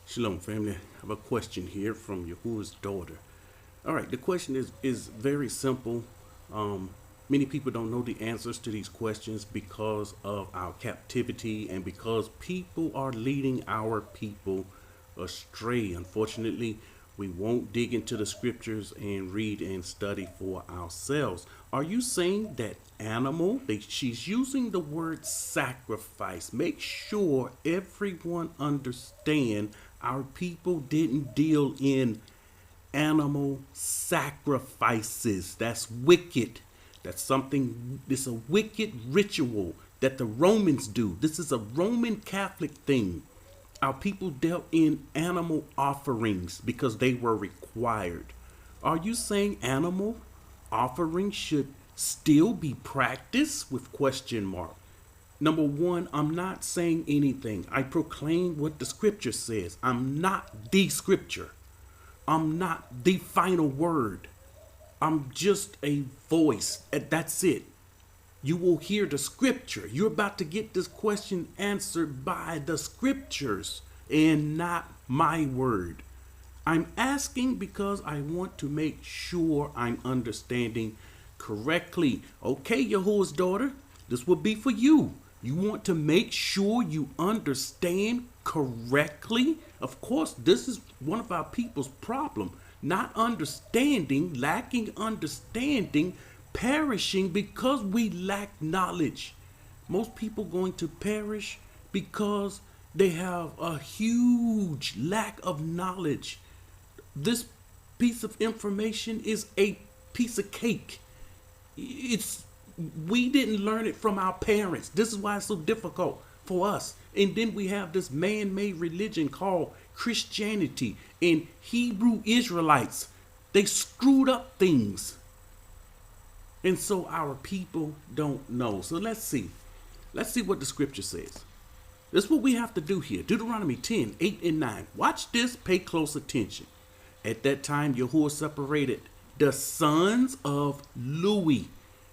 Shalom, family. I have a question here from Yahuah's daughter. All right, the question is very simple. Um, Many people don't know the answers to these questions because of our captivity and because people are leading our people astray. Unfortunately, we won't dig into the scriptures and read and study for ourselves. Are you saying that she's using the word sacrifice? Make sure everyone understand our people didn't deal in animal sacrifices. That's wicked. It's a wicked ritual that the Romans do. This is a Roman Catholic thing. Our people dealt in animal offerings because they were required. Are you saying animal offerings should still be practiced with question mark? Number one, I'm not saying anything. I proclaim what the scripture says. I'm not the scripture. I'm not the final word. I'm just a voice. That's it. You will hear the scripture. You're about to get this question answered by the scriptures and not my word. I'm asking because I want to make sure I'm understanding correctly. Okay, Yahuah's daughter, this will be for you. You want to make sure you understand correctly? Of course, this is one of our people's problem. Not understanding, lacking understanding, perishing because we lack knowledge. Most people going to perish because they have a huge lack of knowledge. This piece of information is a piece of cake. It's We didn't learn it from our parents. This is why it's so difficult for us. And then we have this man-made religion called Christianity and Hebrew Israelites. They screwed up things. And so our people don't know. So let's see. Let's see what the scripture says. This is what we have to do here. Deuteronomy 10, 8 and 9. Watch this. Pay close attention. At that time, Yahuah separated the sons of Lewi.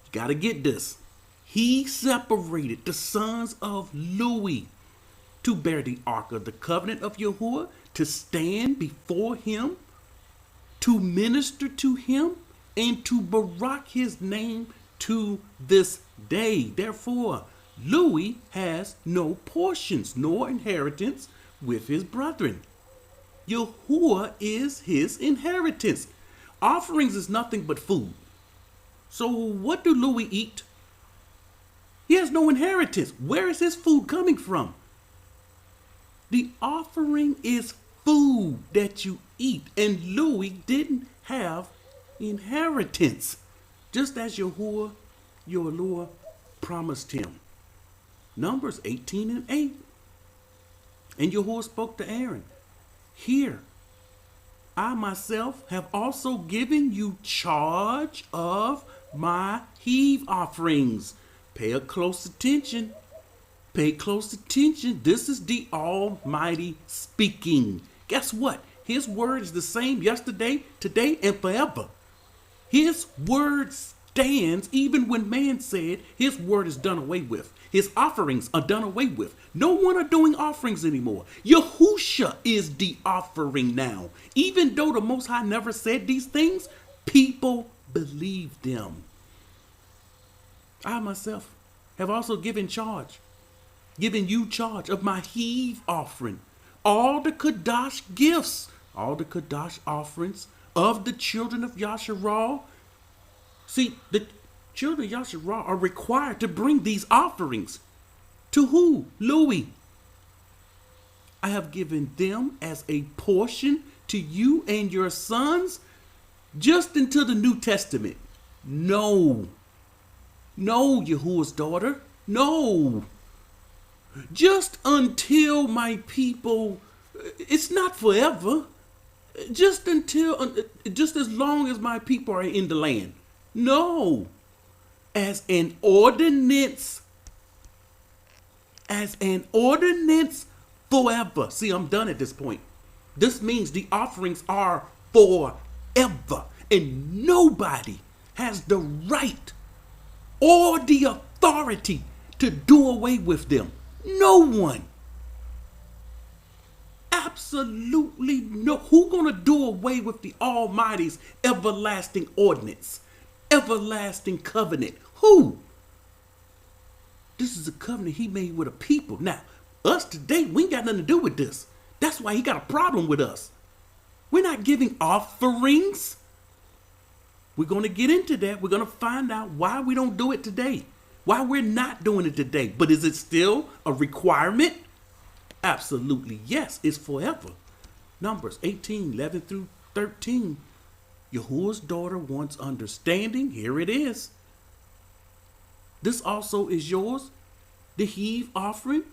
You got to get this. He separated the sons of Lewi to bear the ark of the covenant of Yahuah, to stand before him, to minister to him, and to barak his name to this day. Therefore, Lewi has no portions nor inheritance with his brethren. Yahuah is his inheritance. Offerings is nothing but food. So what do Lewi eat? He has no inheritance. Where is his food coming from? The offering is food that you eat. And Lewi didn't have inheritance. Just as Yahuah, your Lord, promised him. Numbers 18 and 8. And Yahuah spoke to Aaron. Here, I myself have also given you charge of my heave offerings. Pay a close attention. Pay close attention. This is the Almighty speaking. Guess what? His word is the same yesterday, today, and forever. His word stands even when man said his word is done away with. His offerings are done away with. No one are doing offerings anymore. Yahusha is the offering now. Even though the Most High never said these things, people believe them. I myself have also given you charge of my heave offering, all the Kadash gifts, all the Kadash offerings of the children of Yasharal. See, the children of Yasharal are required to bring these offerings. To who? Lewi. I have given them as a portion to you and your sons just until the New Testament. No, Yahuah's daughter. No. Just until my people, it's not forever. Just as long as my people are in the land. No. As an ordinance forever. See, I'm done at this point. This means the offerings are forever. And nobody has the right or the authority to do away with them. No one. Absolutely no. Who gonna do away with the Almighty's everlasting ordinance, everlasting covenant? Who? This is a covenant he made with a people. Now, us today, we ain't got nothing to do with this. That's why he got a problem with us. We're not giving offerings. We're going to get into that. We're going to find out why we don't do it today. Why we're not doing it today. But is it still a requirement? Absolutely yes. It's forever. Numbers 18, 11 through 13. Yahuah's daughter wants understanding. Here it is. This also is yours. The heave offering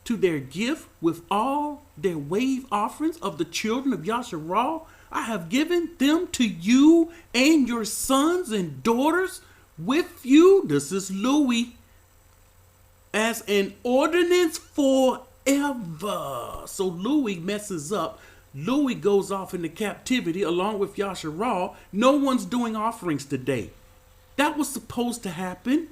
to their gift with all their wave offerings of the children of Yasharah. I have given them to you and your sons and daughters with you. This is Louis. As an ordinance forever. So Louis messes up. Louis goes off into captivity along with Yasharah. No one's doing offerings today. That was supposed to happen.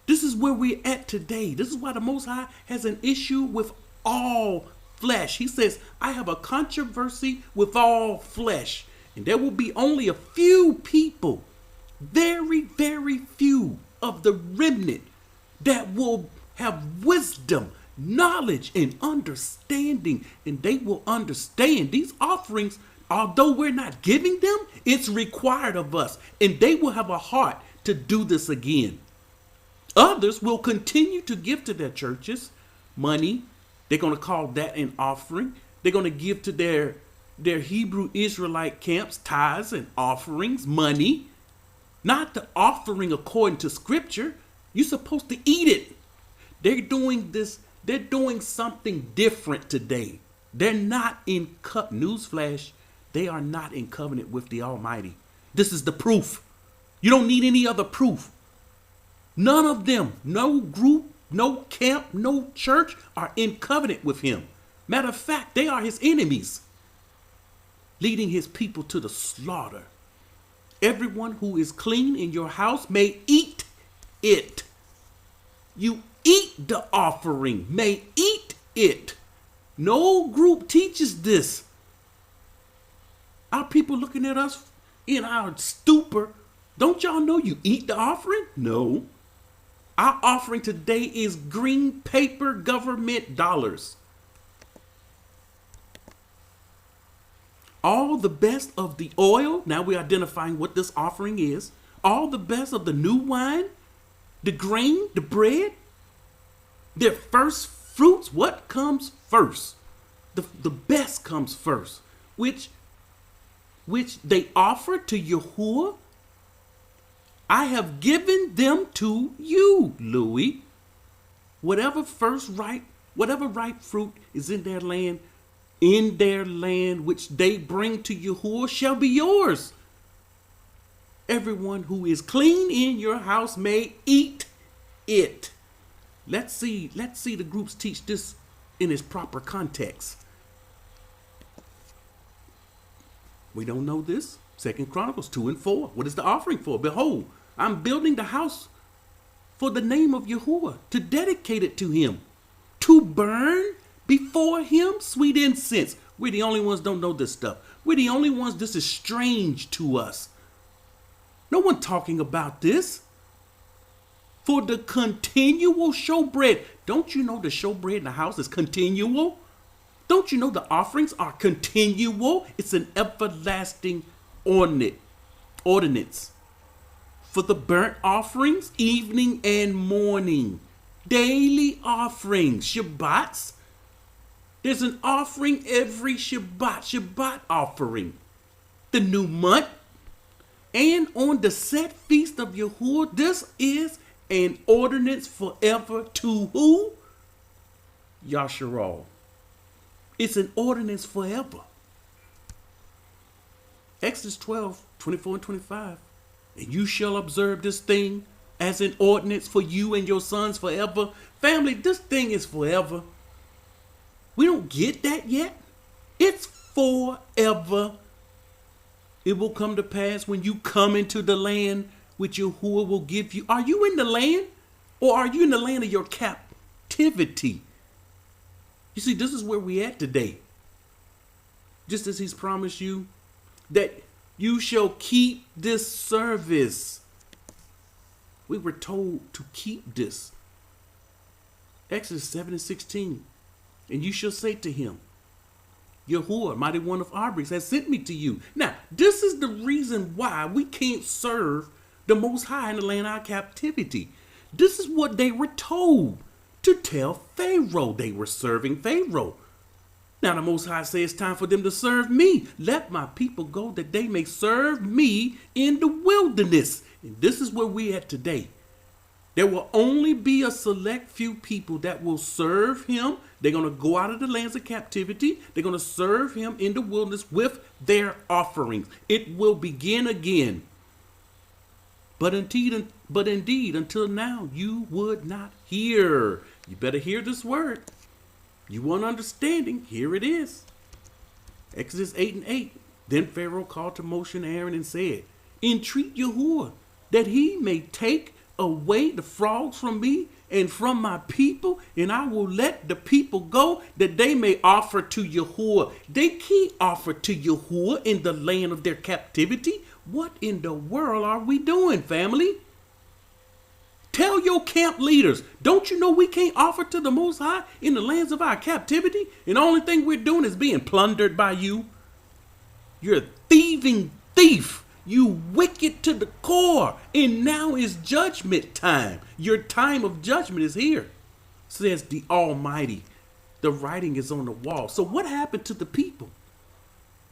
This is where we're at today. This is why the Most High has an issue with all flesh. He says, I have a controversy with all flesh. And there will be only a few people, very, very few of the remnant that will have wisdom, knowledge, and understanding. And they will understand these offerings, although we're not giving them, it's required of us. And they will have a heart to do this again. Others will continue to give to their churches money. They're going to call that an offering. They're going to give to their Hebrew Israelite camps tithes and offerings, money. Not the offering according to scripture. You're supposed to eat it. They're doing this. They're doing something different today. They're not in newsflash. They are not in covenant with the Almighty. This is the proof. You don't need any other proof. None of them, no group, no camp, no church are in covenant with him. Matter of fact, they are his enemies, leading his people to the slaughter. Everyone who is clean in your house may eat it. You eat the offering, may eat it. No group teaches this. Our people looking at us in our stupor. Don't y'all know you eat the offering? No. Our offering today is green paper government dollars. All the best of the oil. Now we're identifying what this offering is. All the best of the new wine, the grain, the bread, their first fruits. What comes first? The best comes first, which they offer to Yahuah. I have given them to you, Louis. Whatever ripe fruit is in their land, which they bring to Yahuah shall be yours. Everyone who is clean in your house may eat it. Let's see the groups teach this in its proper context. We don't know this. 2 Chronicles 2 and 4. What is the offering for? Behold, I'm building the house for the name of Yahuah, to dedicate it to him, to burn before him sweet incense. We're the only ones don't know this stuff. We're the only ones this is strange to us. No one talking about this. For the continual showbread. Don't you know the showbread in the house is continual? Don't you know the offerings are continual? It's an everlasting ordinance. For the burnt offerings, evening and morning. Daily offerings, Shabbats. There's an offering every Shabbat offering. The new month. And on the set feast of Yahuah, this is an ordinance forever to who? Yasharah. It's an ordinance forever. Exodus 12, 24 and 25. And you shall observe this thing as an ordinance for you and your sons forever. Family, this thing is forever. We don't get that yet. It's forever. It will come to pass when you come into the land which Yahuah will give you. Are you in the land? Or are you in the land of your captivity? You see, this is where we at today. just as he's promised you, that you shall keep this service. We were told to keep this. Exodus 7:16. And you shall say to him, Yahuah, mighty one of Armies, has sent me to you. Now, this is the reason why we can't serve the Most High in the land of our captivity. This is what they were told to tell Pharaoh. They were serving Pharaoh. Now the Most High says it's time for them to serve me. Let my people go that they may serve me in the wilderness. And this is where we at today. There will only be a select few people that will serve him. They're going to go out of the lands of captivity. They're going to serve him in the wilderness with their offerings. It will begin again. But indeed, until now, you would not hear. You better hear this word. You want understanding? Here it is. Exodus 8:8. Then Pharaoh called to Moshe and Aaron and said, entreat Yahuah that he may take away the frogs from me and from my people, and I will let the people go that they may offer to Yahuah. They can't offer to Yahuah in the land of their captivity. What in the world are we doing, family? Tell your camp leaders, don't you know we can't offer to the Most High in the lands of our captivity? And the only thing we're doing is being plundered by you. You're a thieving thief. You wicked to the core. And now is judgment time. Your time of judgment is here, says the Almighty. The writing is on the wall. So what happened to the people?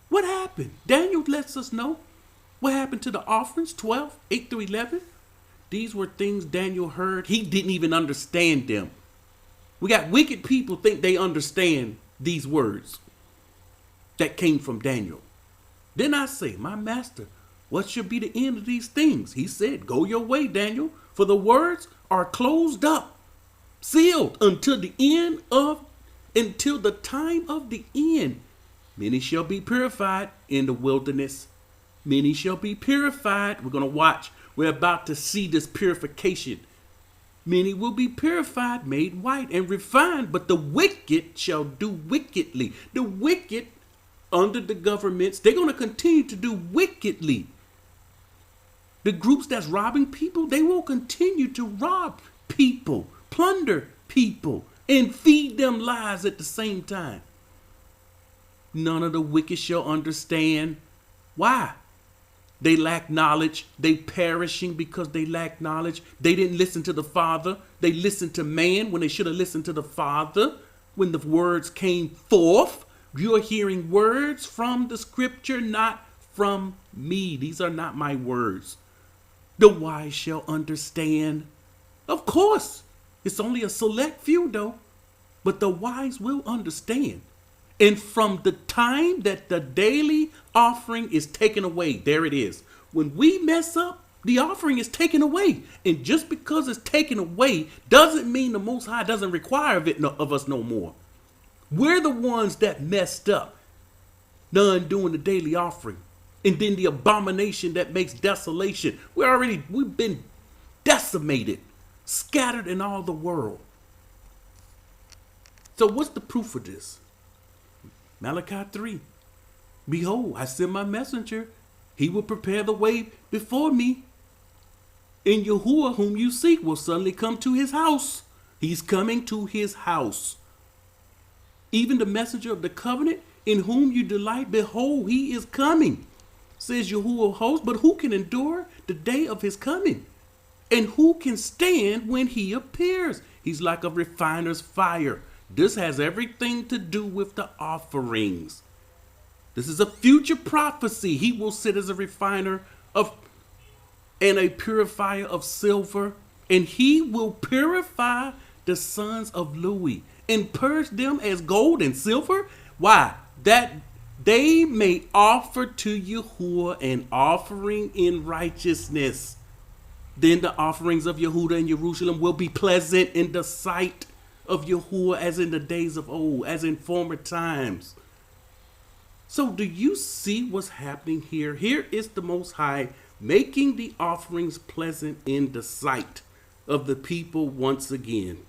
What happened? Daniel lets us know. What happened to the offerings? 12, 8 through 11. These were things Daniel heard. He didn't even understand them. We got wicked people think they understand these words that came from Daniel. Then I say, my master, what should be the end of these things? He said, go your way, Daniel, for the words are closed up, sealed until the time of the end. Many shall be purified in the wilderness. Many shall be purified. We're going to watch. We're about to see this purification. Many will be purified, made white, and refined, but the wicked shall do wickedly. The wicked under the governments, they're going to continue to do wickedly. The groups that's robbing people, they will continue to rob people, plunder people, and feed them lies at the same time. None of the wicked shall understand. Why? They lack knowledge. They perishing because they lack knowledge. They didn't listen to the Father. They listened to man when they should have listened to the Father. When the words came forth, you're hearing words from the scripture, not from me. These are not my words. The wise shall understand. Of course, it's only a select few though, but the wise will understand. And from the time that the daily offering is taken away, there it is. When we mess up, the offering is taken away. And just because it's taken away doesn't mean the Most High doesn't require of us no more. We're the ones that messed up, none doing the daily offering. And then the abomination that makes desolation. We've been decimated, scattered in all the world. So what's the proof of this? Malachi 3. Behold, I send my messenger. He will prepare the way before me. And Yahuah, whom you seek, will suddenly come to his house. He's coming to his house. Even the messenger of the covenant, in whom you delight, behold, he is coming, says Yahuah of hosts. But who can endure the day of his coming? And who can stand when he appears? He's like a refiner's fire. This has everything to do with the offerings. This is a future prophecy. He will sit as a refiner and a purifier of silver, and he will purify the sons of Louis and purge them as gold and silver. Why? That they may offer to Yahuah an offering in righteousness. Then the offerings of Yehudah and Jerusalem will be pleasant in the sight of Yahuah, as in the days of old, as in former times. So do you see what's happening here? Here is the Most High making the offerings pleasant in the sight of the people once again.